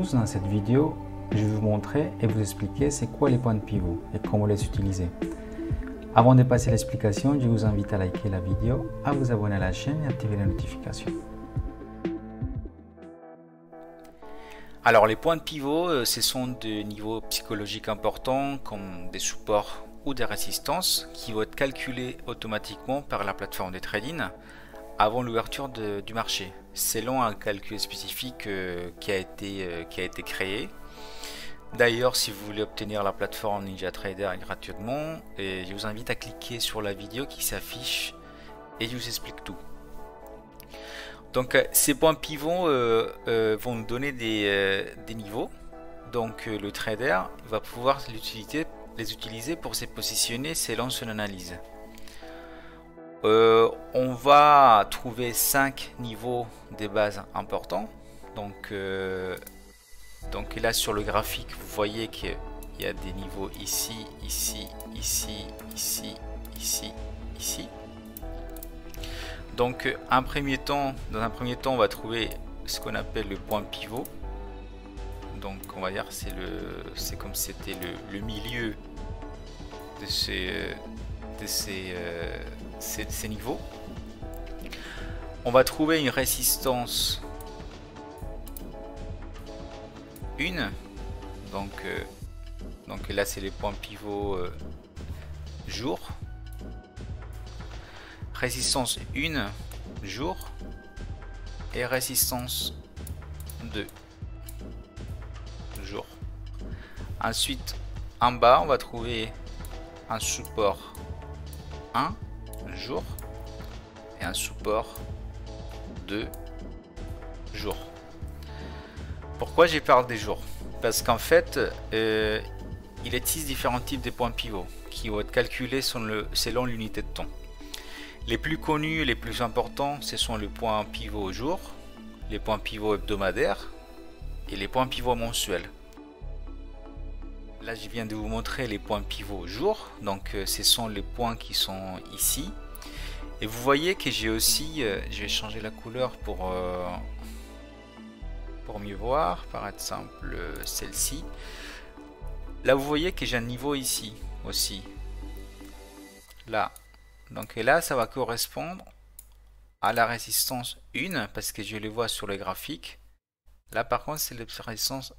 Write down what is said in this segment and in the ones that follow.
tous, dans cette vidéo, je vais vous montrer et vous expliquer c'est quoi les points de pivot et comment les utiliser. Avant de passer l'explication, je vous invite à liker la vidéo, à vous abonner à la chaîne et à activer les notifications. Alors les points de pivot, ce sont des niveaux psychologiques importants comme des supports ou des résistances qui vont être calculés automatiquement par la plateforme de trading avant l'ouverture du marché, selon un calcul spécifique qui a été créé. D'ailleurs, si vous voulez obtenir la plateforme NinjaTrader gratuitement, je vous invite à cliquer sur la vidéo qui s'affiche et je vous explique tout. Donc ces points pivots vont nous donner des niveaux. Donc le trader va pouvoir les utiliser pour se positionner selon son analyse. On va trouver 5 niveaux de base importants. Donc là sur le graphique, vous voyez qu'il y a des niveaux ici, ici, ici, ici, ici, ici. Donc dans un premier temps, on va trouver ce qu'on appelle le point pivot. Donc on va dire c'est comme si c'était le milieu de ces niveaux. On va trouver une résistance 1. Donc là c'est les points pivot jour. Résistance 1 jour et résistance 2 jour. Ensuite en bas on va trouver un support 1 jour et un support 2 jours. Pourquoi je parle des jours? Parce qu'en fait il existe différents types de points pivots qui vont être calculés selon l'unité de temps. Les plus connus et les plus importants, ce sont les points pivot jour, les points pivot hebdomadaires et les points pivot mensuels. Là, je viens de vous montrer les points pivot jour, donc ce sont les points qui sont ici. Et vous voyez que j'ai aussi, je vais changer la couleur pour mieux voir, par exemple celle-ci. Là, vous voyez que j'ai un niveau ici aussi. Là. Donc là, ça va correspondre à la résistance 1 parce que je le vois sur le graphique. Là, par contre, c'est la résistance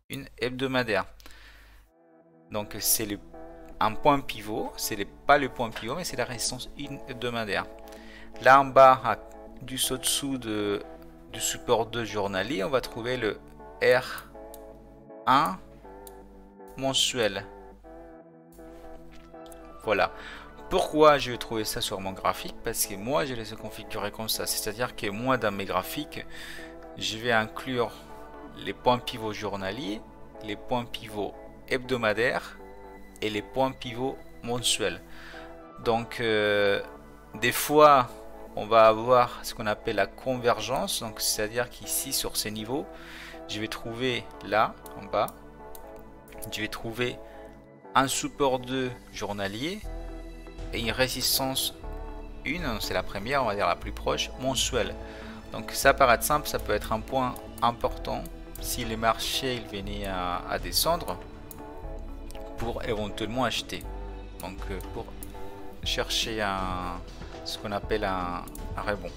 1 hebdomadaire. Donc c'est un point pivot, c'est pas le point pivot, mais c'est la résistance 1 hebdomadaire. Là en bas, juste au-dessous du support 2 journalier, on va trouver le R1 mensuel. Voilà. Pourquoi je vais trouver ça sur mon graphique? Parce que moi je les ai configurés comme ça, c'est-à-dire que moi dans mes graphiques je vais inclure les points pivots journaliers, les points pivots hebdomadaires et les points pivots mensuels. Donc des fois on va avoir ce qu'on appelle la convergence, donc c'est-à-dire qu'ici sur ces niveaux je vais trouver là en bas, je vais trouver un support 2 journalier et une résistance 1, c'est la première, on va dire la plus proche, mensuelle. Donc ça paraît simple, ça peut être un point important si les marchés il venaient à descendre pour éventuellement acheter. Donc pour chercher ce qu'on appelle un rebond.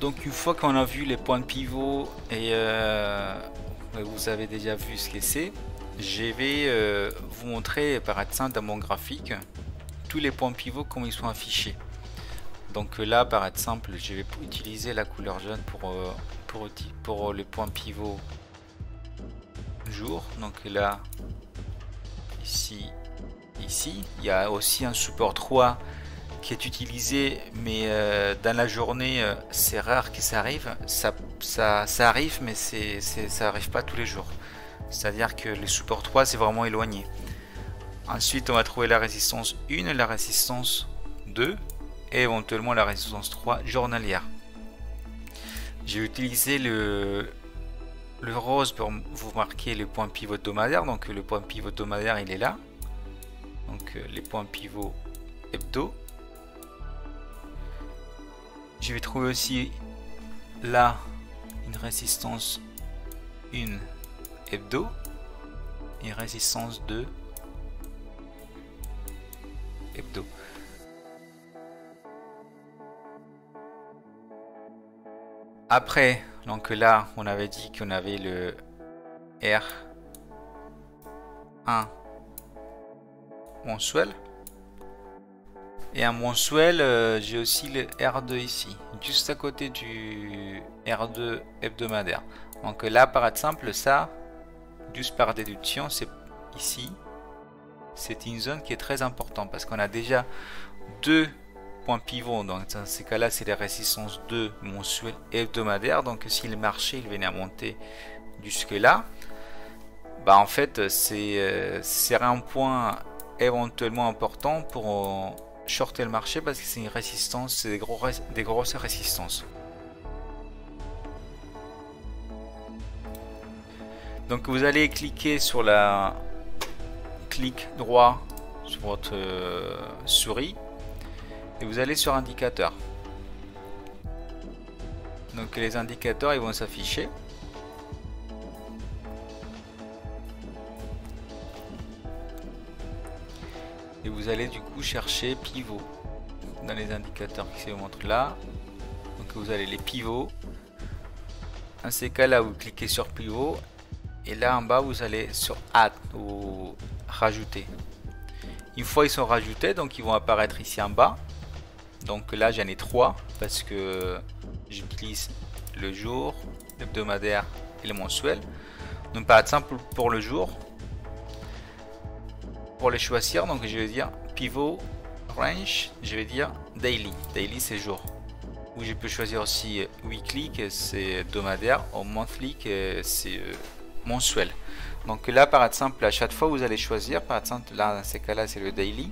Donc une fois qu'on a vu les points de pivot et vous avez déjà vu ce que c'est, je vais vous montrer par exemple dans mon graphique tous les points pivots comme ils sont affichés. Donc là par exemple je vais utiliser la couleur jaune pour les points pivots jour. Donc là ici il y a aussi un support 3 qui est utilisé, mais dans la journée c'est rare que ça arrive. Ça arrive, mais ça arrive pas tous les jours, c'est à dire que le support 3 c'est vraiment éloigné. Ensuite on va trouver la résistance 1, la résistance 2 et éventuellement la résistance 3 journalière. J'ai utilisé le rose pour vous marquer les points pivot hebdomadaires. Donc le point pivot hebdomadaire il est là, donc les points pivot hebdo. Je vais trouver aussi là une résistance 1 hebdo et résistance 2 hebdo. Après, donc là, on avait dit qu'on avait le R1 mensuel. Et un mensuel, j'ai aussi le R2 ici, juste à côté du R2 hebdomadaire. Donc là, par être simple, ça, juste par déduction, c'est ici. C'est une zone qui est très importante parce qu'on a déjà deux points pivots. Donc dans ces cas-là, c'est les résistances 2 mensuelles et hebdomadaires. Donc si le marché il venait à monter jusque là, bah en fait, c'est un point éventuellement important pour shorter le marché parce que c'est une résistance, c'est des grosses résistances. Donc vous allez cliquer sur la clic droit sur votre souris et vous allez sur indicateur. Donc les indicateurs ils vont s'afficher. Et vous allez du coup chercher pivot dans les indicateurs qui se montrent là. Donc vous avez les pivots. Dans ces cas là vous cliquez sur pivot et là en bas vous allez sur add ou rajouter. Une fois ils sont rajoutés, donc ils vont apparaître ici en bas. Donc là j'en ai 3 parce que j'utilise le jour, l'hebdomadaire et le mensuel. Donc par exemple pour le jour, pour les choisir, donc je vais dire pivot range, je vais dire daily. Daily c'est jour. Ou je peux choisir aussi weekly que c'est hebdomadaire ou monthly que c'est mensuel. Donc là par exemple à chaque fois vous allez choisir, par exemple là dans ces cas là c'est le daily.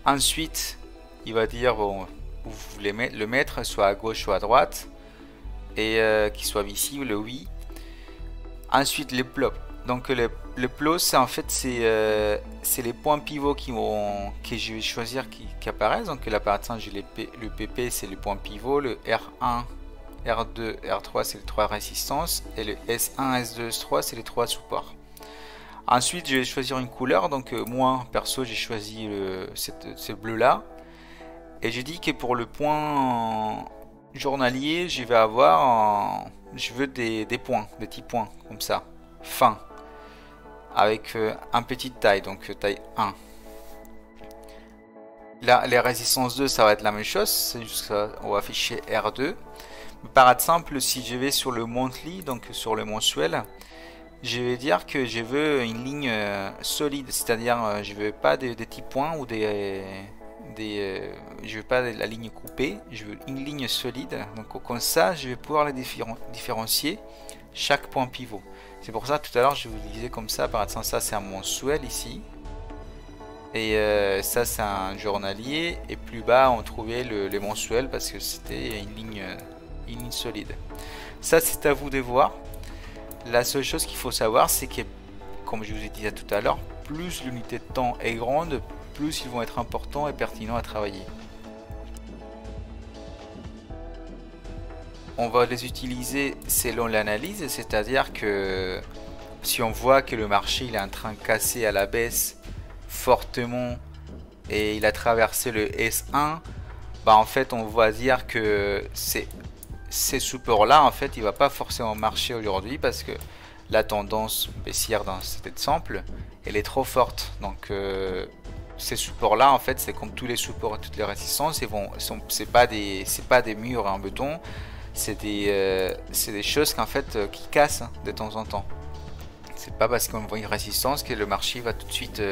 Ensuite il va dire bon, vous voulez le mettre soit à gauche soit à droite et qu'il soit visible, le oui. Ensuite les plots. Donc le plot c'est en fait c'est les points pivots que je vais choisir qui apparaissent. Donc là par exemple j'ai le PP c'est les points pivots, le R1, R2, R3 c'est les 3 résistances et le S1, S2, S3 c'est les 3 supports. Ensuite je vais choisir une couleur, donc moi perso j'ai choisi ce bleu là et j'ai dit que pour le point journalier je vais avoir je veux des points, des petits points comme ça, fin, avec un petit taille, donc taille 1. Là les résistances 2 ça va être la même chose, c'est juste qu'on va afficher R2. Par exemple si je vais sur le monthly, donc sur le mensuel, je vais dire que je veux une ligne solide, c'est-à-dire je veux pas des petits points ou je veux pas la ligne coupée, je veux une ligne solide. Donc comme ça je vais pouvoir les différencier chaque point pivot. C'est pour ça tout à l'heure je vous disais comme ça, par exemple ça c'est un mensuel ici et ça c'est un journalier et plus bas on trouvait les mensuels parce que c'était une ligne solide. Ça c'est à vous de voir. La seule chose qu'il faut savoir c'est que comme je vous ai dit tout à l'heure, plus l'unité de temps est grande, plus ils vont être importants et pertinents à travailler. On va les utiliser selon l'analyse, c'est-à-dire que si on voit que le marché il est en train de casser à la baisse fortement et il a traversé le S1, bah en fait on va dire que ces supports là en fait il va pas forcément marcher aujourd'hui parce que la tendance baissière dans cet exemple elle est trop forte. Donc ces supports là en fait c'est comme tous les supports et toutes les résistances, c'est pas des murs en béton, c'est des choses qu'en fait qui cassent de temps en temps. C'est pas parce qu'on voit une résistance que le marché va tout de suite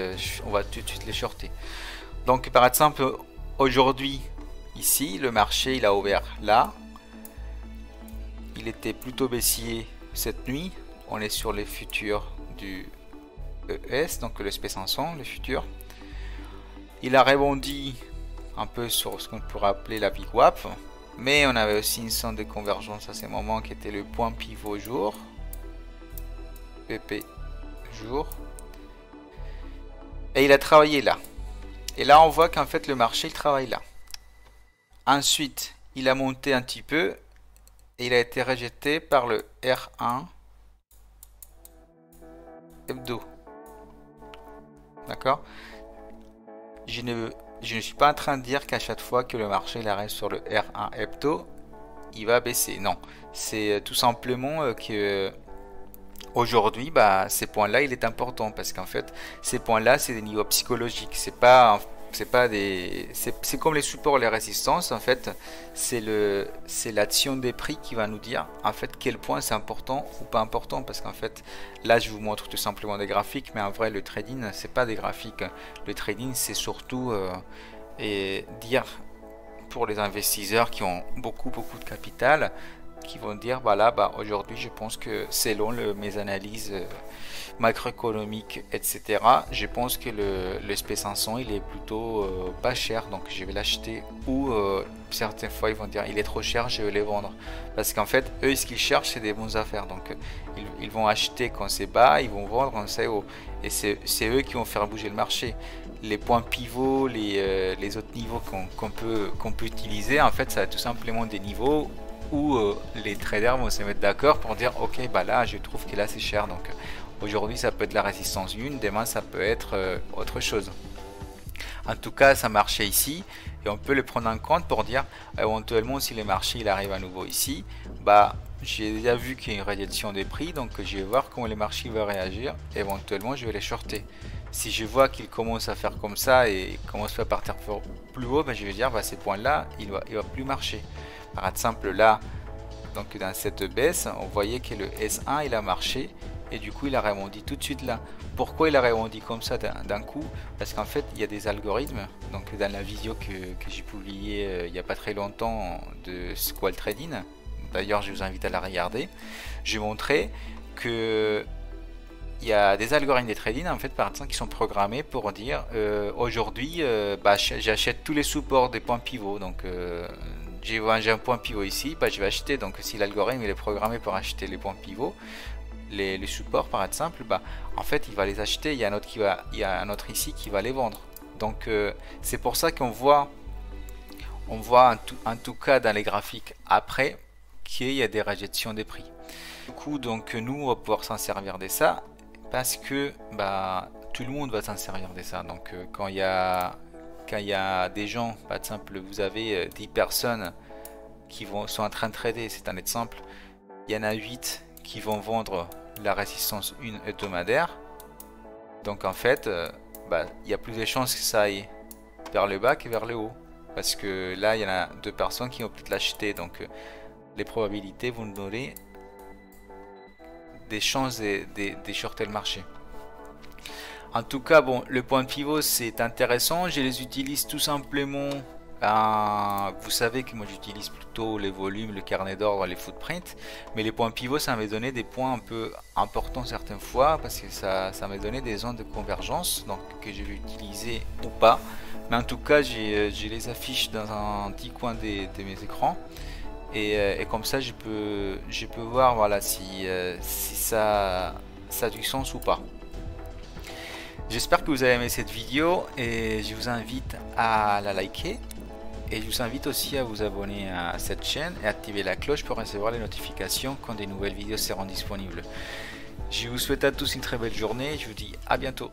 on va tout de suite les shorter. Donc par exemple aujourd'hui ici le marché il a ouvert là, il était plutôt baissier cette nuit, on est sur les futurs du ES, donc le SP500, le futur. Il a rebondi un peu sur ce qu'on pourrait appeler la VWAP, mais on avait aussi une zone de convergence à ces moments qui était le point pivot jour, PP jour, et il a travaillé là. Et là on voit qu'en fait le marché il travaille là. Ensuite il a monté un petit peu et il a été rejeté par le R1 hebdo. D'accord? Je ne suis pas en train de dire qu'à chaque fois que le marché il arrive sur le R1 hebdo, il va baisser. Non, c'est tout simplement que aujourd'hui, bah, ces points-là, il est important parce qu'en fait, ces points-là, c'est des niveaux psychologiques. C'est pas des, c'est comme les supports, les résistances. En fait, c'est l'action des prix qui va nous dire en fait quel point c'est important ou pas important. Parce qu'en fait, là, je vous montre tout simplement des graphiques, mais en vrai, le trading, c'est pas des graphiques. Le trading, c'est surtout dire pour les investisseurs qui ont beaucoup de capital, qui vont dire voilà, bah, aujourd'hui je pense que selon mes analyses macroéconomiques, etc., je pense que le SP500 il est plutôt pas cher, donc je vais l'acheter, ou certaines fois ils vont dire il est trop cher, je vais les vendre, parce qu'en fait eux ce qu'ils cherchent c'est des bonnes affaires, donc ils vont acheter quand c'est bas, ils vont vendre quand c'est haut, et c'est eux qui vont faire bouger le marché. Les points pivots, les autres niveaux qu'on peut utiliser, en fait ça va être tout simplement des niveaux où les traders vont se mettre d'accord pour dire ok, bah là je trouve que là c'est cher, donc aujourd'hui ça peut être la résistance 1, demain ça peut être autre chose. En tout cas ça marchait ici et on peut le prendre en compte pour dire éventuellement si le marché il arrive à nouveau ici, bah j'ai déjà vu qu'il y a une réduction des prix, donc je vais voir comment le marché va réagir, éventuellement je vais les shorter. Si je vois qu'il commence à faire comme ça et commence à partir plus haut, bah, je vais dire bah, ces points là il va plus marcher. Par exemple là, donc dans cette baisse, on voyait que le S1 il a marché et du coup il a rebondi tout de suite là. Pourquoi il a rebondi comme ça d'un coup? Parce qu'en fait il y a des algorithmes, donc dans la vidéo que j'ai publiée il n'y a pas très longtemps de Squall Trading, d'ailleurs je vous invite à la regarder, j'ai montré que il y a des algorithmes de trading en fait par exemple qui sont programmés pour dire aujourd'hui bah, j'achète tous les supports des points pivots, donc j'ai un point pivot ici, bah, je vais acheter, donc si l'algorithme il est programmé pour acheter les points pivots, les supports par exemple, bah, en fait il va les acheter, il y a un autre ici qui va les vendre, donc c'est pour ça qu'on voit en tout cas dans les graphiques après qu'il y a des réjections des prix. Du coup donc nous on va pouvoir s'en servir de ça parce que bah, tout le monde va s'en servir de ça, donc quand il y a des gens, par exemple vous avez 10 personnes qui sont en train de trader, c'est un exemple, il y en a 8 qui vont vendre la résistance 1 hebdomadaire, donc en fait bah, il y a plus de chances que ça aille vers le bas que vers le haut, parce que là il y en a 2 personnes qui vont peut-être l'acheter, donc les probabilités vont nous donner des chances de shorter le marché. En tout cas, bon, le point de pivot c'est intéressant, je les utilise tout simplement. Vous savez que moi j'utilise plutôt les volumes, le carnet d'ordre, les footprints, mais les points pivots ça m'a donné des points un peu importants certaines fois parce que ça m'a donné des zones de convergence, donc que je vais utiliser ou pas, mais en tout cas j'ai les affiches dans un petit coin de mes écrans. Et comme ça je peux voir voilà si ça a du sens ou pas. J'espère que vous avez aimé cette vidéo et je vous invite à la liker, et je vous invite aussi à vous abonner à cette chaîne et activer la cloche pour recevoir les notifications quand des nouvelles vidéos seront disponibles. Je vous souhaite à tous une très belle journée, je vous dis à bientôt.